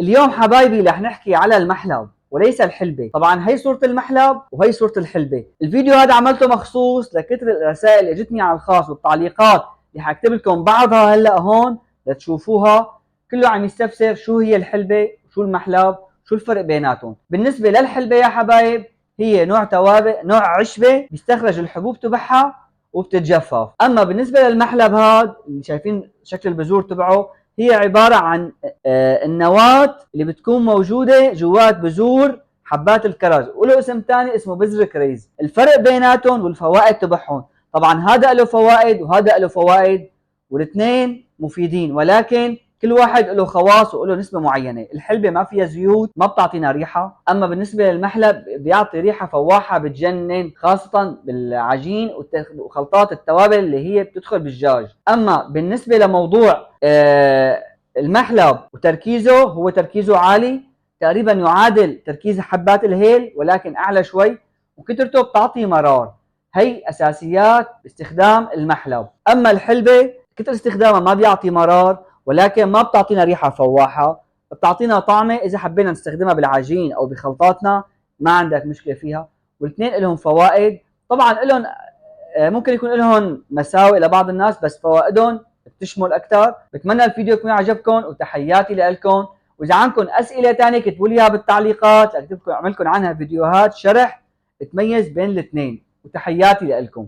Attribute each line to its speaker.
Speaker 1: اليوم حبايبي رح نحكي على المحلب وليس الحلبة. طبعا هي صورة المحلب وهي صورة الحلبة. الفيديو هذا عملته مخصوص لكثر الرسائل اللي اجتني على الخاص والتعليقات اللي حاكتب لكم بعضها هلا هون لتشوفوها. كله عم يستفسر شو هي الحلبة وشو المحلب، شو الفرق بيناتهم. بالنسبة للحلبة يا حبايب، هي نوع توابل، نوع عشبة بيستخرج الحبوب تبعها وبتتجفف. اما بالنسبة للمحلب هذا اللي شايفين شكل البذور تبعه، هي عبارة عن النواة اللي بتكون موجودة جوات بذور حبات الكرز، وله اسم ثاني اسمه بذر كريز. الفرق بيناتهم والفوائد تبعهم، طبعا هذا له فوائد وهذا له فوائد، والاثنين مفيدين، ولكن كل واحد له خواص وله نسبة معينة. الحلبة ما فيها زيوت، ما بتعطينا ريحة. أما بالنسبة للمحلب بيعطي ريحة فواحة بتجنن، خاصة بالعجين وخلطات التوابل اللي هي بتدخل بالدجاج. أما بالنسبة لموضوع المحلب وتركيزه، هو تركيزه عالي، تقريبا يعادل تركيز حبات الهيل ولكن أعلى شوي، وكترته بتعطي مرار. هي أساسيات استخدام المحلب. أما الحلبة كتر استخدامها ما بيعطي مرار، ولكن ما بتعطينا ريحة فواحة، بتعطينا طعمة. إذا حبينا نستخدمها بالعجين أو بخلطاتنا ما عندك مشكلة فيها. والاثنين لهم فوائد. طبعا لهم ممكن يكون لهم مساوئ لبعض الناس، بس فوائدهم بتشمل أكثر. بتمنى الفيديو يكون عجبكم وتحياتي لكم. وإذا عندكم أسئلة تانية كتبوا لي إياها بالتعليقات، أعمل لكم عنها فيديوهات شرح تميز بين الاثنين. وتحياتي لكم.